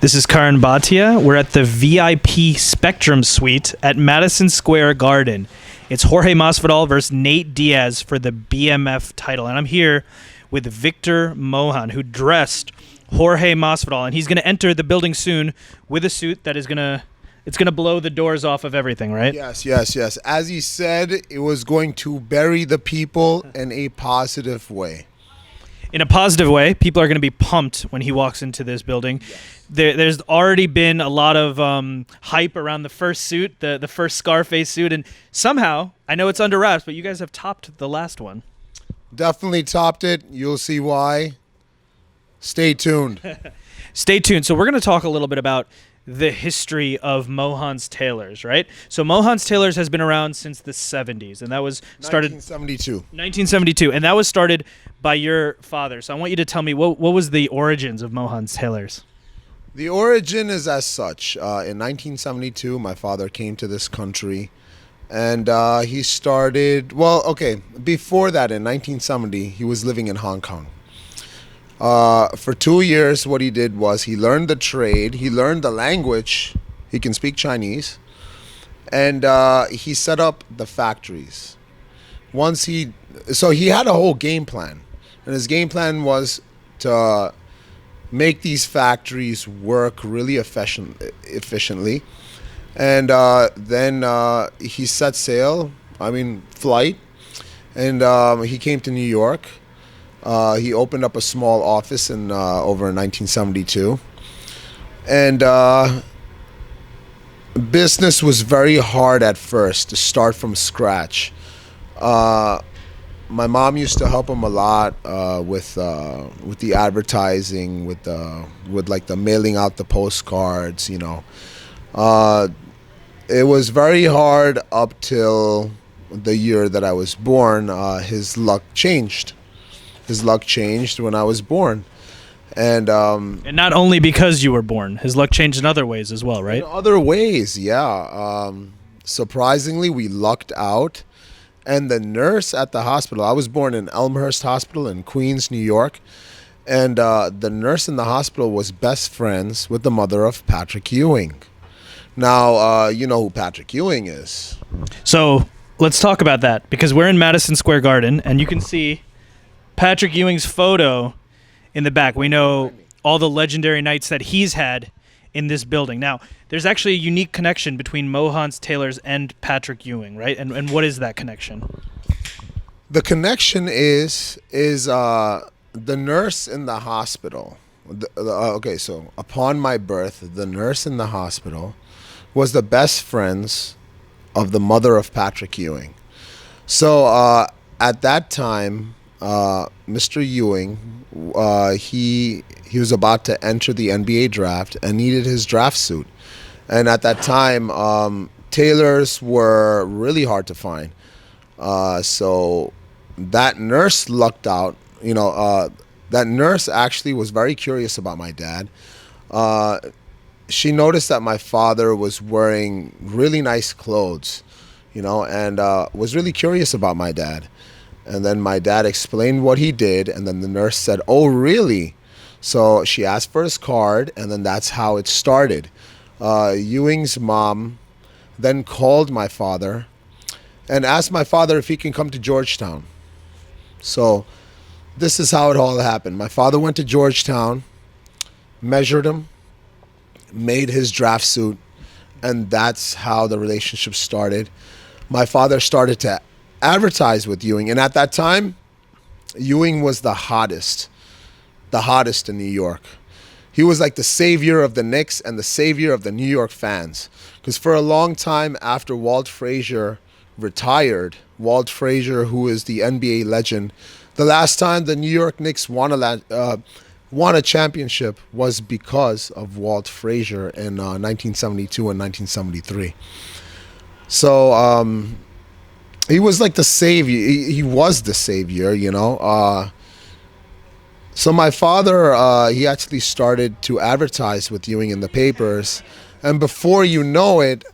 This is Karan Bhatia. We're at the VIP Spectrum Suite at Madison Square Garden. It's Jorge Masvidal versus Nate Diaz for the BMF title. And I'm here with Victor Mohan, who dressed Jorge Masvidal. And he's going to enter the building soon with a suit that is going to blow the doors off of everything, right? Yes. As he said, it was going to bury the people in a positive way. In a positive way, people are going to be pumped when he walks into this building. Yes. There's already been a lot of hype around the first suit, the first Scarface suit, and somehow, I know it's under wraps, but you guys have topped the last one. Definitely topped it. You'll see why. Stay tuned. Stay tuned. So we're going to talk a little bit about the history of Mohan's Tailors, right? So Mohan's Tailors has been around since the 70s, and that was started 1972, and that was started by your father. So I want you to tell me what was the origins of Mohan's Tailors? The origin is as such. In 1972, my father came to this country, and he started. Before that, in 1970, he was living in Hong Kong. For 2 years, what he did was he learned the trade, he learned the language, he can speak Chinese, and he set up the factories. So he had a whole game plan, and his game plan was to make these factories work really efficiently, and then he set flight, and he came to New York. He opened up a small office over in 1972, and business was very hard at first to start from scratch. My mom used to help him a lot with the advertising, with the mailing out the postcards. It was very hard up till the year that I was born. His luck changed. His luck changed when I was born. And not only because you were born, his luck changed in other ways as well, right? In other ways, yeah. Surprisingly, we lucked out. And the nurse at the hospital, I was born in Elmhurst Hospital in Queens, New York. And the nurse in the hospital was best friends with the mother of Patrick Ewing. Now, you know who Patrick Ewing is. So let's talk about that, because we're in Madison Square Garden, and you can see Patrick Ewing's photo in the back. We know all the legendary nights that he's had in this building. Now, there's actually a unique connection between Mohan's Tailors and Patrick Ewing, right? And what is that connection? The connection is the nurse in the hospital. So upon my birth, the nurse in the hospital was the best friends of the mother of Patrick Ewing. So at that time, Mr. Ewing, he was about to enter the NBA draft and needed his draft suit. And at that time, tailors were really hard to find. So that nurse lucked out. That nurse actually was very curious about my dad. She noticed that my father was wearing really nice clothes, and was really curious about my dad. And then my dad explained what he did, and then the nurse said, "Oh, really?" So she asked for his card, and then that's how it started. Ewing's mom then called my father and asked my father if he can come to Georgetown. So this is how it all happened. My father went to Georgetown, measured him, made his draft suit, and that's how the relationship started. My father started to advertise with Ewing, and at that time, Ewing was the hottest in New York. He was like the savior of the Knicks and the savior of the New York fans, because for a long time after Walt Frazier retired, Walt Frazier, who is the NBA legend, the last time the New York Knicks won a championship was because of Walt Frazier in 1972 and 1973. So he was like the savior. He was the savior, So my father, he actually started to advertise with Ewing in the papers. And before you know it,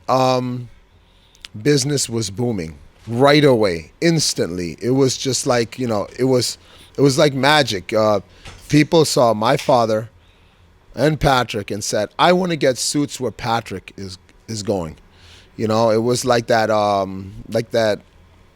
business was booming right away, instantly. It was just like, it was like magic. People saw my father and Patrick and said, I want to get suits where Patrick is going. You know, it was like that,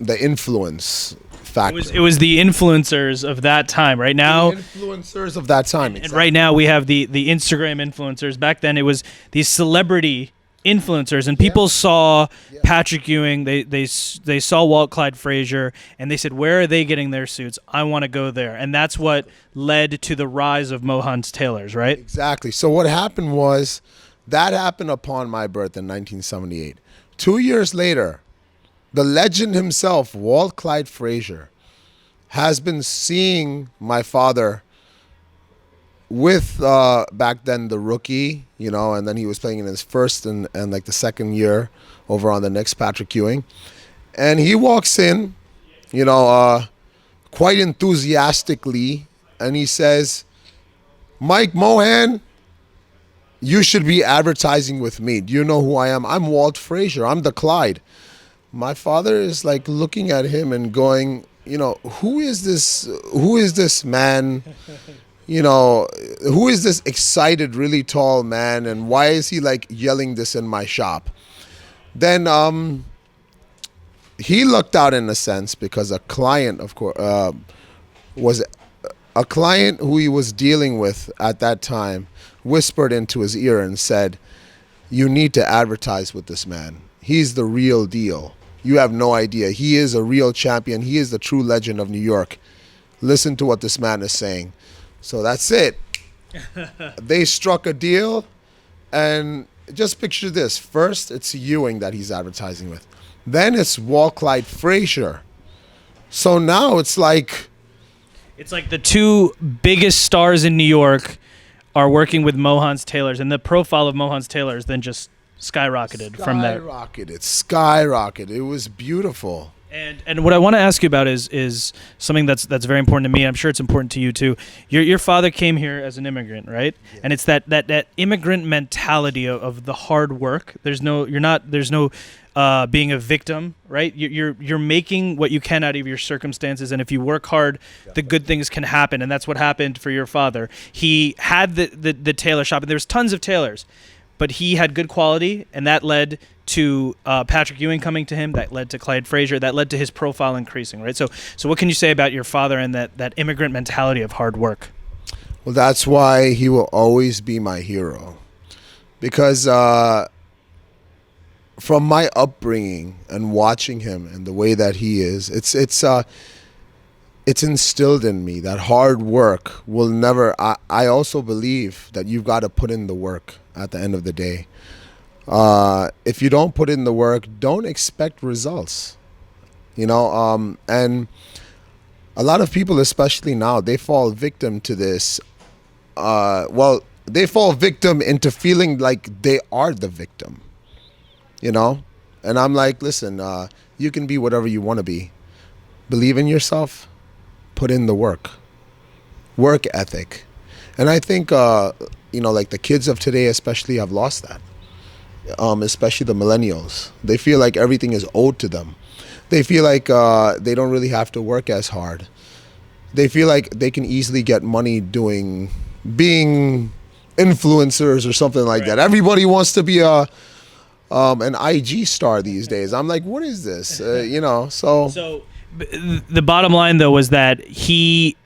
the influence factor. It was the influencers of that time. Right now, The influencers of that time. and right now we have the Instagram influencers. Back then, it was these celebrity influencers, and people saw Patrick Ewing. They saw Walt Clyde Frazier, and they said, "Where are they getting their suits? I want to go there." And that's what led to the rise of Mohan's Tailors, right? Exactly. So what happened was, that happened upon my birth in 1978. 2 years later, the legend himself, Walt Clyde Frazier, has been seeing my father with back then the rookie, you know, and then he was playing in his first and like the second year over on the next Patrick Ewing. And he walks in, you know, quite enthusiastically, and he says, Mike Mohan, you should be advertising with me. Do you know who I am? I'm Walt Frazier. I'm the Clyde. My father is like looking at him and going, you know, who is this man? You know, who is this excited, really tall man, and why is he like yelling this in my shop? Then he lucked out in a sense, because a client, of course, was a client who he was dealing with at that time whispered into his ear and said, you need to advertise with this man. He's the real deal. You have no idea. He is a real champion. He is the true legend of New York. Listen to what this man is saying. So that's it. They struck a deal, and just picture this. First, it's Ewing that he's advertising with. Then it's Walt Clyde Frazier. So now it's like the two biggest stars in New York are working with Mohan's Tailors, and the profile of Mohan's Tailors then just skyrocketed from there. Skyrocketed. It was beautiful. And what I want to ask you about is something that's very important to me. I'm sure it's important to you too. Your father came here as an immigrant, right? Yeah. And it's that immigrant mentality of the hard work. There's no being a victim, right? You're making what you can out of your circumstances, and if you work hard, the good things can happen. And that's what happened for your father. He had the tailor shop, and there's tons of tailors, but he had good quality, and that led to Patrick Ewing coming to him. That led to Clyde Frazier. That led to his profile increasing, right? So what can you say about your father and that immigrant mentality of hard work? Well, that's why he will always be my hero, because from my upbringing and watching him and the way that he is, it's instilled in me that hard work will never. I also believe that you've got to put in the work at the end of the day. If you don't put in the work, don't expect results. You know, and a lot of people, especially now, they fall victim to this. They fall victim into feeling like they are the victim. You know, and I'm like, listen, you can be whatever you want to be. Believe in yourself. Put in the work ethic. And I think, like the kids of today especially have lost that, especially the millennials. They feel like everything is owed to them. They feel like they don't really have to work as hard. They feel like they can easily get money being influencers or something like that. Everybody wants to be an IG star these days. I'm like, what is this? So the bottom line, though, was that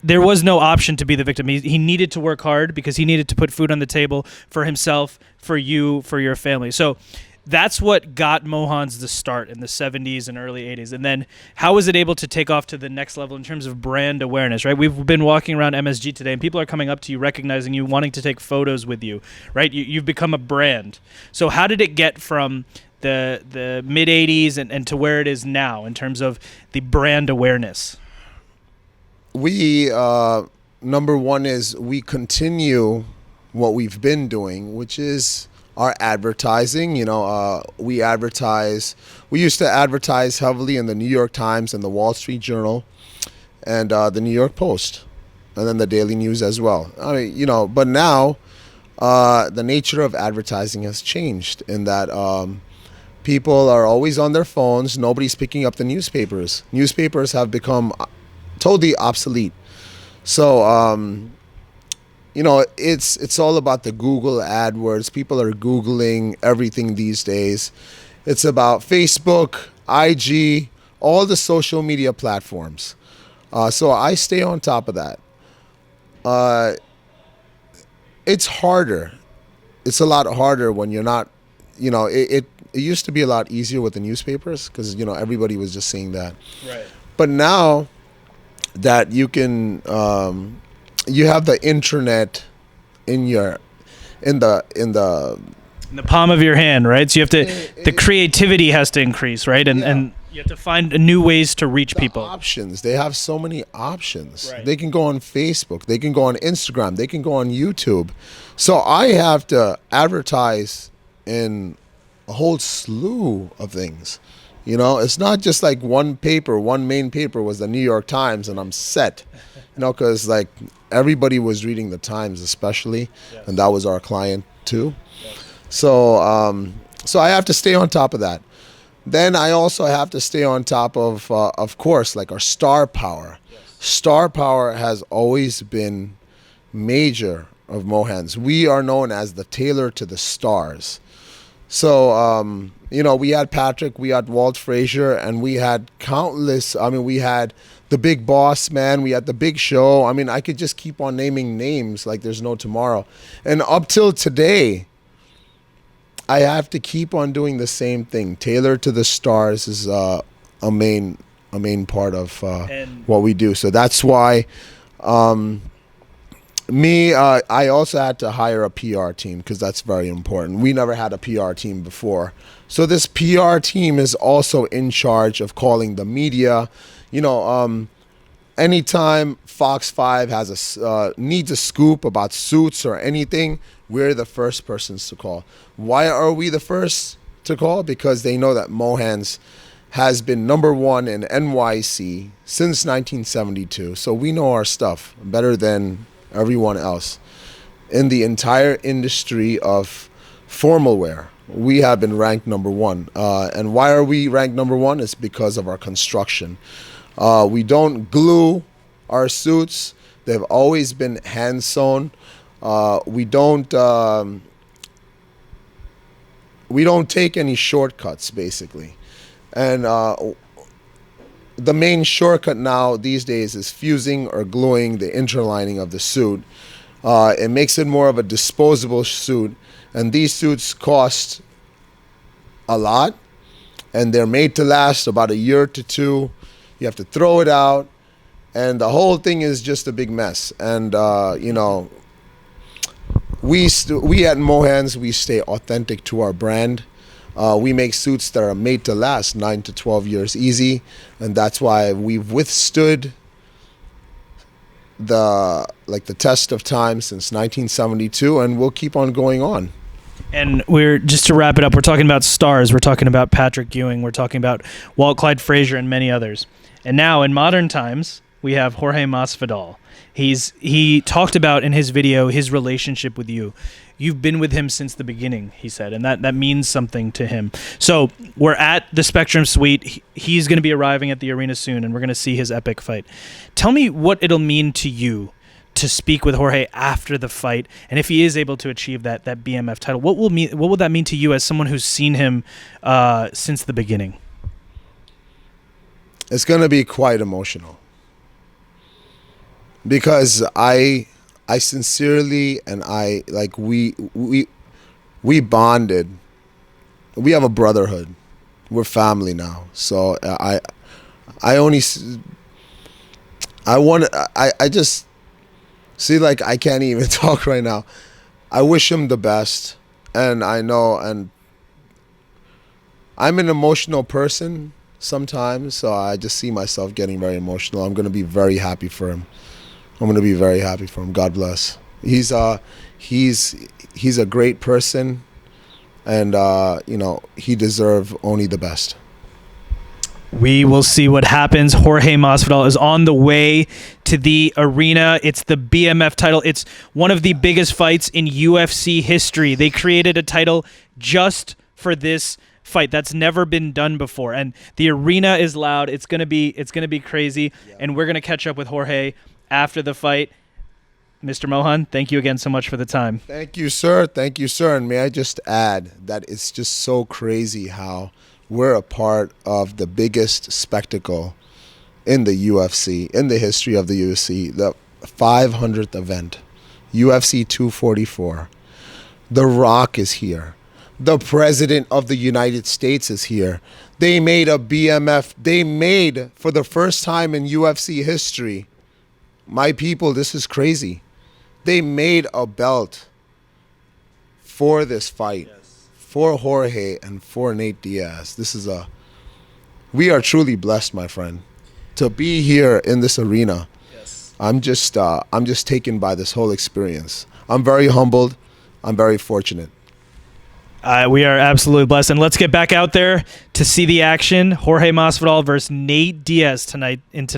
there was no option to be the victim. He needed to work hard because he needed to put food on the table for himself, for you, for your family. So that's what got Mohan's the start in the 70s and early 80s. And then how was it able to take off to the next level in terms of brand awareness, right? We've been walking around MSG today, and people are coming up to you, recognizing you, wanting to take photos with you, right? You've become a brand. So how did it get from the mid 80s and to where it is now in terms of the brand awareness? We number one is we continue what we've been doing, which is our advertising. We advertise. We used to advertise heavily in the New York Times and the Wall Street Journal and the New York Post, and then the Daily News as well. I mean, but now the nature of advertising has changed in that people are always on their phones. Nobody's picking up the newspapers. Newspapers have become totally obsolete. So, it's all about the Google AdWords. People are Googling everything these days. It's about Facebook, IG, all the social media platforms. So I stay on top of that. Uh, it's harder. It's a lot harder when you're not, it used to be a lot easier with the newspapers because, everybody was just saying that. Right. But now that you can, you have the internet in your, in the In the palm of your hand, right? So you have to, the creativity has to increase, right? And you have to find new ways to reach people. options. They have so many options. Right. They can go on Facebook. They can go on Instagram. They can go on YouTube. So I have to advertise in a whole slew of things. It's not just like one main paper was the New York Times and I'm set. Because like everybody was reading the Times especially, Yes. and that was our client too. So so I have to stay on top of that. Then I also have to stay on top of course, like our star power. Yes. Star power has always been major of Mohan's. We are known as the tailor to the stars. So, we had Patrick, we had Walt Frazier, and we had countless, we had the Big Boss Man, we had the Big Show. I could just keep on naming names like there's no tomorrow. And up till today, I have to keep on doing the same thing. Tailor to the stars is a main part of what we do. So that's why I also had to hire a PR team because that's very important. We never had a PR team before. So this PR team is also in charge of calling the media. Anytime Fox 5 has needs a scoop about suits or anything, we're the first persons to call. Why are we the first to call? Because they know that Mohan's has been number one in NYC since 1972. So we know our stuff better than everyone else. In the entire industry of formal wear, we have been ranked number one. And why are we ranked number one? It's because of our construction. We don't glue our suits. They've always been hand sewn. We don't take any shortcuts, basically. And the main shortcut now these days is fusing or gluing the interlining of the suit. It makes it more of a disposable suit, and these suits cost a lot, and they're made to last about a year to two. You have to throw it out, and the whole thing is just a big mess. And we at Mohan's, we stay authentic to our brand. We make suits that are made to last 9 to 12 years easy, and that's why we've withstood the test of time since 1972, and we'll keep on going on. And we're just to wrap it up, we're talking about stars. We're talking about Patrick Ewing. We're talking about Walt Clyde Frazier and many others. And now in modern times, we have Jorge Masvidal. He talked about in his video his relationship with you. You've been with him since the beginning, he said, and that means something to him. So we're at the Spectrum Suite. He's going to be arriving at the arena soon, and we're going to see his epic fight. Tell me what it'll mean to you to speak with Jorge after the fight, and if he is able to achieve that BMF title. What will that mean to you as someone who's seen him since the beginning? It's going to be quite emotional because I sincerely and we bonded. We have a brotherhood. We're family now. So I just see, like, I can't even talk right now. I wish him the best, and I know, and I'm an emotional person sometimes, so I just see myself getting very emotional. I'm going to be very happy for him. God bless. He's a great person, and he deserves only the best. We will see what happens. Jorge Masvidal is on the way to the arena. It's the BMF title. It's one of the biggest fights in UFC history. They created a title just for this fight. That's never been done before. And the arena is loud. It's gonna be crazy. Yeah. And we're gonna catch up with Jorge after the fight. Mr. Mohan, thank you again so much for the time. Thank you, sir. Thank you, sir. And may I just add that it's just so crazy how we're a part of the biggest spectacle in the UFC, in the history of the UFC, the 500th event, UFC 244. The Rock is here. The President of the United States is here. They made a BMF. They made, for the first time in UFC history, my people, this is crazy. They made a belt for this fight, for Jorge and for Nate Diaz. We are truly blessed, my friend, to be here in this arena. Yes. I'm just taken by this whole experience. I'm very humbled. I'm very fortunate. We are absolutely blessed. And let's get back out there to see the action. Jorge Masvidal versus Nate Diaz tonight in